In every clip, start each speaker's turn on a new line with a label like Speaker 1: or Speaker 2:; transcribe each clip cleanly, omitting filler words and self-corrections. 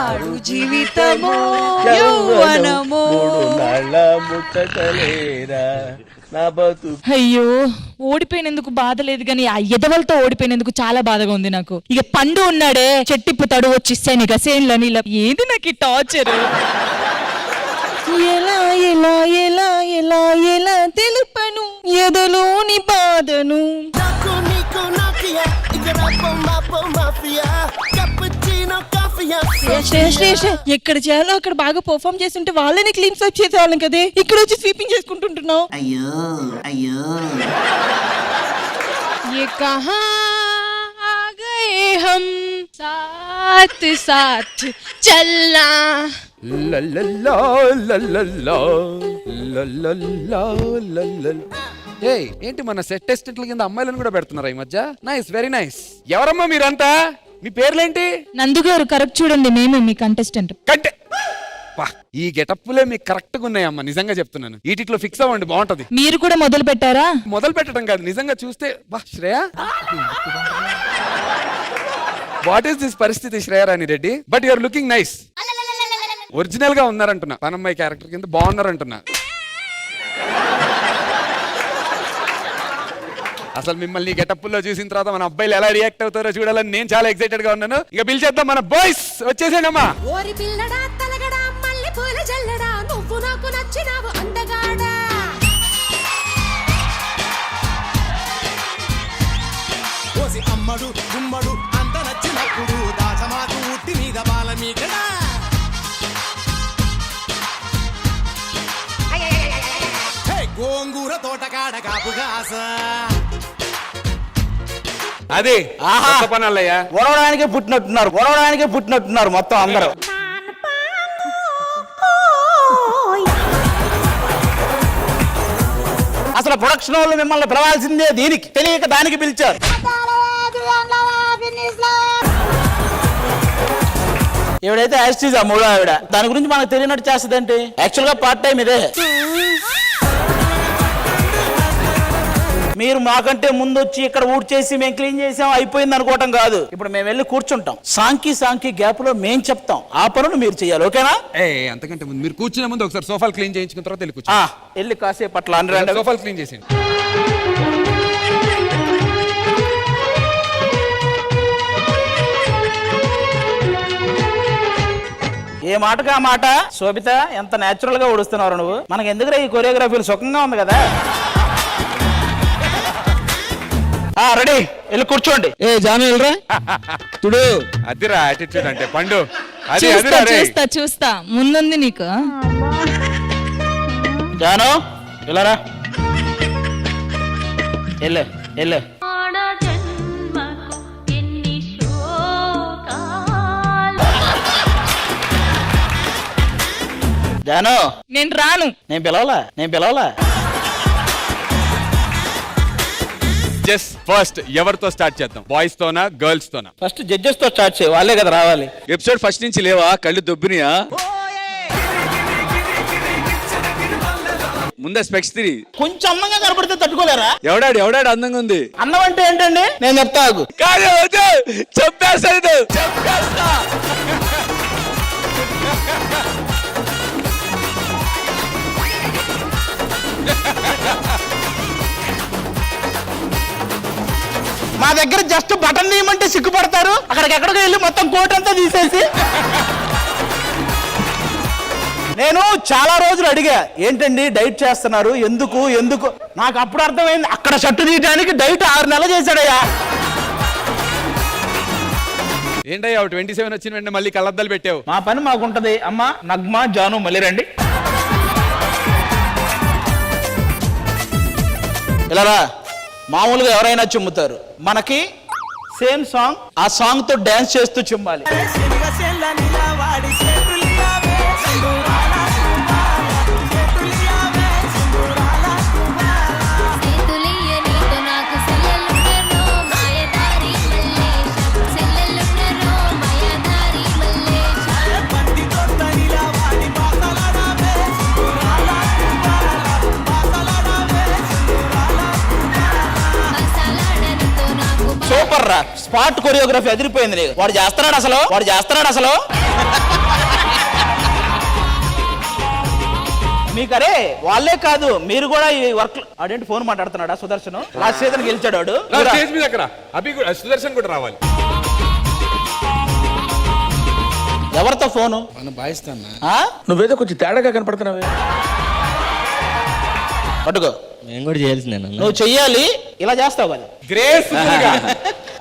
Speaker 1: ఆడు జీవితము యౌవనము అయ్యో ఓడిపోయినందుకు బాధ లేదు కానీ ఆ ఎదవలతో ఓడిపోయినందుకు చాలా బాధగా ఉంది నాకు. ఇక పండు ఉన్నాడే చెట్టిప్పుతాడు వచ్చిస్తాను ఇక సేన్లని ఇలా ఏది నాకు ఈ టార్చర్. ఎలా ఎలా ఎలా ఎలా ఎలా తెలుపను ఎదలోని బాధను. ఎక్కడ చేయాలో అక్కడ బాగా పర్ఫార్మ్ చేస్తుంటే వాళ్ళని క్లీన్ స్వైప్ చేసేవాళ్ళం కదే, ఇక్కడ వచ్చి స్వీపింగ్ చేసుకుంటుంటున్నావు. అయ్యో అయ్యో ये कहाँ आ गए हम साथ साथ चलना
Speaker 2: ला ला ला ला ला ला ला ला ला. ఏయ్ ఏంటి మన సెట్ టెస్ట్ల కింద అమ్మాయిలను కూడా పెడుతున్నారా ఈ మధ్య? Nice, very nice. ఎవరమ్మా మీరంతా? మీ పేర్లేంటి?
Speaker 1: నందు గారు కరెక్ట్ చూడండి, మేమే మీ కంటెస్టెంట్.
Speaker 2: ఈ గెటప్లే మీకు కరెక్ట్ గా ఉన్నాయమ్మా, నిజంగా చెప్తున్నాను. ఈటిలో ఫిక్స్ అవ్వండి, బాగుంటది.
Speaker 1: మీరు కూడా మొదలు పెట్టారా?
Speaker 2: మొదలు పెట్టడం కాదు, నిజంగా చూస్తే శ్రేయ వాట్ ఈస్ దిస్ పరిస్థితి Shreyarani Reddy? But you're looking nice. Original గా ఉన్నారంటున్నా, పనమ్మాయి క్యారెక్టర్ కింద బాగున్నారంటున్నా. అసలు మిమ్మల్ని గెటప్పుల్లో చూసిన తర్వాత మన అబ్బాయిలు ఎలా రియాక్ట్ అవుతారో చూడాలని నేను చాలా ఎక్సైటెడ్ గా ఉన్నాను. ఇక పిలిచేద్దాం మన బాయ్స్, వచ్చేసేనమ్మా.
Speaker 3: అమ్మడు గుమ్మడు అంత నచ్చినప్పుడు దాచమాకు ఉట్టి మీద బాల మీకడా గోంగూర తోటకాడ కాపుగాస.
Speaker 2: అది పనల్లయ్య
Speaker 4: గొడవడానికే పుట్టినట్టున్నారు మొత్తం అందరూ. అసలు ప్రొడక్షన్ వాళ్ళు మిమ్మల్ని పిలవాల్సిందే దీనికి, తెలియక దానికి పిలిచారు. ఎవడైతే యాస్టీజ్ ఆ మూడో ఆవిడ, దాని గురించి మనకు తెలియనట్టు చేస్తుందంటే యాక్చువల్ గా పార్ట్ టైం ఇదే. మీరు మాకంటే ముందు వచ్చి ఇక్కడ ఊడ్ చేసి మేము క్లీన్ చేసాం అయిపోయింది అనుకోవటం కాదు. ఇప్పుడు మేము వెళ్ళి కూర్చుంటాం, సాంకి గ్యాప్ లో మేము చెప్తాం, ఆ పనులు మీరు చేయాలి. ఓకేనా?
Speaker 2: అంతకంటే ముందు మీరు కూర్చునే ముందు ఒకసారి సోఫాలు క్లీన్ చేయించుకున్న తర్వాత
Speaker 4: వెళ్ళి కాసేపు అట్లా
Speaker 2: సోఫాలు క్లీన్ చేసేయండి.
Speaker 4: ఏ మాటగా ఆ మాట. శోభిత, ఎంత నేచురల్ గా ఊడుస్తున్నారు నువ్వు. మనకి ఎందుకురా ఈ కొరియోగ్రఫీలు, సుఖంగా ఉంది కదా. రెడీ, వెళ్ళి కూర్చోండి.
Speaker 5: ఏ జాను వెళ్ళరా తుడు.
Speaker 2: అదిరా యాటిట్యూడ్ అంటే పండు.
Speaker 1: చూస్తా ముందుంది నీకు.
Speaker 4: జాను వెళ్ళరా, వెళ్ళు. జాను
Speaker 1: నేను రాను.
Speaker 4: నేను పిలవాలా.
Speaker 2: జస్ట్ ఫస్ట్ ఎవరితో స్టార్ట్ చేద్దాం? బాయ్స్ తోనా గర్ల్స్ తోనా?
Speaker 4: ఫస్ట్ జడ్జెస్ తో స్టార్ట్ చేయ, వాళ్ళే కదా రావాలి.
Speaker 5: ఎపిసోడ్ ఫస్ట్ నుంచి లేవా? కళ్ళు దొబ్బినియా? ముందే స్పెక్స్ తిరి
Speaker 4: కొంచెం అందంగా కనపడితే తట్టుకోలేరా?
Speaker 5: ఎవడాడు అందంగా ఉంది?
Speaker 4: అన్నం అంటే ఏంటండి? నేను చెప్తా.
Speaker 5: చెప్పేస్తా.
Speaker 4: మా దగ్గర జస్ట్ బటన్ తీయమంటే సిగ్గుపడతారు, అక్కడికి వెళ్ళి మొత్తం కోట్ అంతా తీసేసి. నేను చాలా రోజులు అడిగా, ఏంటండి డైట్ చేస్తున్నారు, ఎందుకు నాకు అప్పుడు అర్థమైంది. అక్కడ షర్టు తీయడానికి డైట్ 6 నెలలు చేశాడయ్యా.
Speaker 2: ఏంటయ్యా 27 వచ్చిన వెంటనే మళ్ళీ కళ్ళద్దాలు పెట్టావు?
Speaker 4: మా పని మాకుంటది. అమ్మా నగ్మా జాను మళ్ళీ రండి. ఇలా మామూలుగా ఎవరైనా చిమ్ముతారు, మనకి సేమ్ సాంగ్, ఆ సాంగ్ తో డాన్స్ చేస్తూ చిమ్మాలి. స్పాట్ కొరియోగ్రఫీ అదిరిపోయింది నీకు. వాడు చేస్తున్నాడు అసలు మీకు అరే వాళ్ళే కాదు మీరు కూడా ఈ వర్క్. అదేంటి ఫోన్ మాట్లాడుతున్నాడా సుదర్శన్? లాస్ట్ సీజన్ గెలిచాడు వాడు.
Speaker 2: స్టేజ్ మీద అక్కడ అభి కూడా సుదర్శన్ కూడా రావాలి.
Speaker 4: ఎవరితో ఫోను?
Speaker 5: నువ్వేదో కొంచెం తేడాగా కనపడుతున్నావే.
Speaker 4: పట్టుకో,
Speaker 6: నేను కూడా చేయాల్సిందే నన్ను.
Speaker 4: నువ్వు చెయ్యాలి, ఇలా చేస్తావు కదా.
Speaker 2: గ్రేస్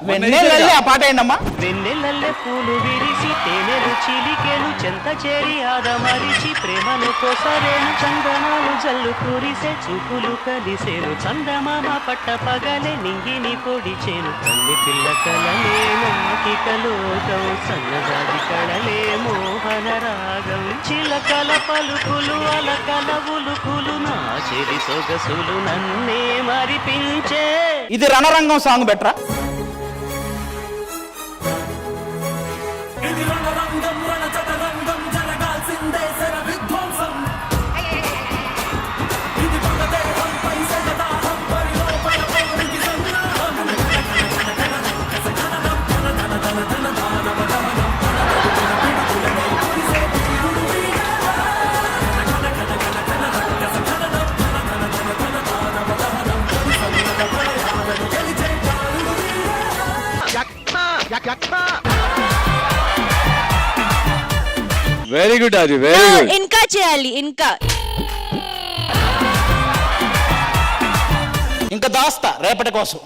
Speaker 4: వెన్నెలల్లి ఆ పాట ఏంటమ్మా?
Speaker 7: వెన్నెలల్లె పూలు విరిసి తేనెలు చిలికెలు చెంత చేరి ఆదమరిచి ప్రేమను కోసరేను చందనాలు జల్లు కురిసే చూపులు కలిసేను చందమామ పట్ట పగలే నింగిని పొడిచేను కన్ని పిల్ల కలలేను లోకం సన్నజాజి కళలే మోహన రాగం చిలకల పలుకులు అలకల ఉలుకులు నా చెరి సొగసులు నన్నే మరిపించే.
Speaker 4: ఇది రణరంగం సాంగ్ బెటరా?
Speaker 5: వెరీ గుడ్ అది, వెరీ గుడ్.
Speaker 8: ఇంకా చేయాలి, ఇంకా
Speaker 4: దాస్తా రేపటి కోసం.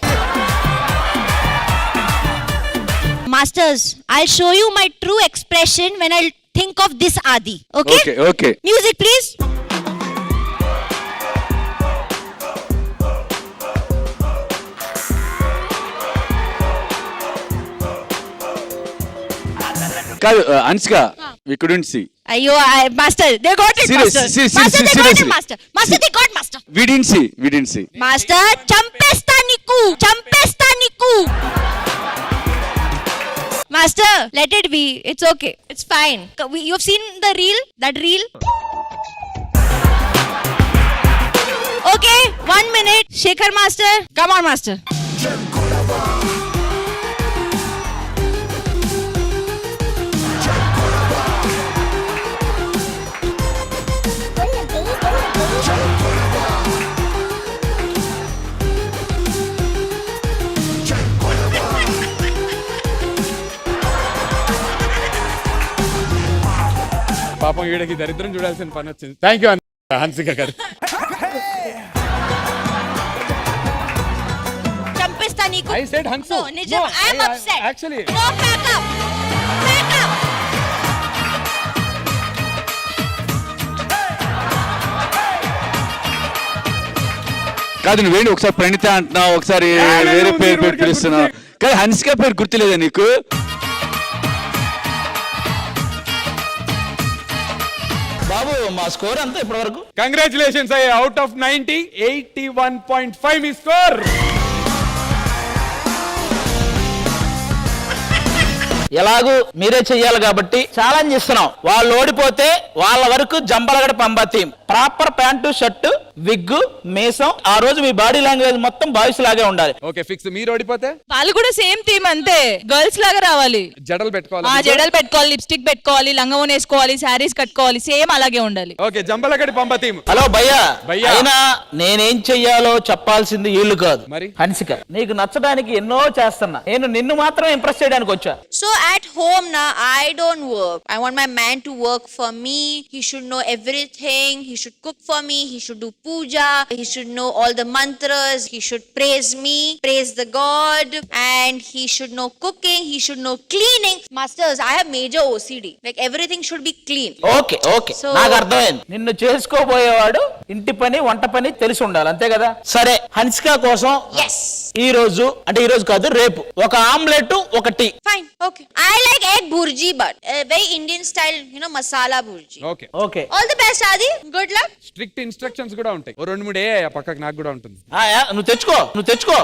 Speaker 8: Masters, I'll show you my true expression when I think of this Adi. Okay?
Speaker 5: Okay.
Speaker 8: Music, please.
Speaker 5: కాదు Anushka, we couldn't see.
Speaker 8: Ayyo, Master, they got it,
Speaker 5: Serious,
Speaker 8: Master.
Speaker 5: serious,
Speaker 8: Master, they got it,
Speaker 5: seriously.
Speaker 8: Master. Master, they got Master.
Speaker 5: We didn't see.
Speaker 8: Master, champesta niku. Master, let it be. It's okay. It's fine. You've seen the reel? That reel? Okay, 1 minute. Shekhar Master. Come on, Master.
Speaker 2: పాపం వీడికి దరిద్రం చూడాల్సిన పని వచ్చింది. Thank you Hansika గారు.
Speaker 8: Champesta niku.
Speaker 2: I said Hansu.
Speaker 8: No, Nijam,
Speaker 2: No,
Speaker 8: I'm
Speaker 2: I-
Speaker 8: upset.
Speaker 2: actually-
Speaker 8: No, back up. Back up.
Speaker 5: కాదు నువ్వేంటి ఒకసారి ప్రణిత అంటున్నావు, ఒకసారి వేరే పేరు పెట్టి పిలుస్తున్నావు. కానీ హన్సిక పేరు గుర్తులేదా నీకు?
Speaker 4: బాబు మా స్కోర్ అంతా ఇప్పటి వరకు.
Speaker 2: కంగ్రాచులేషన్స్ అయ్యే. Out of 90, 81.5 me score.
Speaker 4: ఎలాగూ మీరే చెయ్యాలి కాబట్టి ఛాలెంజ్ ఇస్తున్నాం. వాళ్ళు ఓడిపోతే వాళ్ళ వరకు Jambalakadi Pamba theme, proper pant shirt wig మీసం. ఆ రోజు మీ బాడీ లాంగ్వేజ్ మొత్తం బాయ్స్ లాగే ఉండాలి.
Speaker 2: Okay fix. మీరు ఓడిపోతే
Speaker 1: వాళ్ళు కూడా సేమ్ థీమ్ అంతే, గర్ల్స్ లాగా రావాలి.
Speaker 2: జడలు
Speaker 1: ఆ
Speaker 2: పెట్టుకోవాలి.
Speaker 1: జడలు పెట్టుకోవాలి, లిప్స్టిక్ పెట్టుకోవాలి, లంగవోని వేసుకోవాలి, శారీస్ కట్టుకోవాలి, సేమ్ అలాగే ఉండాలి.
Speaker 2: ఓకే జంబలగడి పంప థీమ్.
Speaker 4: హలో భయ్యా.
Speaker 2: భయ్యా.
Speaker 4: అయినా నేనేం చెయ్యాలో చెప్పాల్సింది వీళ్ళు కాదు,
Speaker 2: మరి?
Speaker 4: హన్సిక. నీకు నచ్చడానికి ఎన్నో చేస్తున్నా, నేను నిన్ను మాత్రం ఇంప్రెస్ చేయడానికి వచ్చా.
Speaker 8: So at home now, I don't work. I want my man to work for me. He should know everything. He should cook for me. He should do puja. He should know all the mantras. He should praise me, praise the God. And he should know cooking. He should know cleaning. Masters, I have major OCD. Like everything should be clean.
Speaker 4: Okay okay
Speaker 8: So-
Speaker 4: నాకు అర్థమైంది. నిన్ను చేసుకోబోయేవాడు ఇంటి పని వంట పని తెలిసి ఉండాలి, అంతే కదా? సరే హన్సిక కోసం
Speaker 8: Yes.
Speaker 4: ఈ రోజు అంటే ఈ రోజు కాదు రేపు ఒక ఆమ్లెట్ ఒక tea.
Speaker 8: Fine. Okay. I like egg burji, but very Indian style, masala burji.
Speaker 2: Okay
Speaker 4: okay
Speaker 8: All the best, Adi. Good luck.
Speaker 2: Strict instructions కూడా ఉంటాయి. ఓ 2-3 పక్కకు నాకు కూడా ఉంటుంది.
Speaker 4: నువ్వు తెచ్చుకో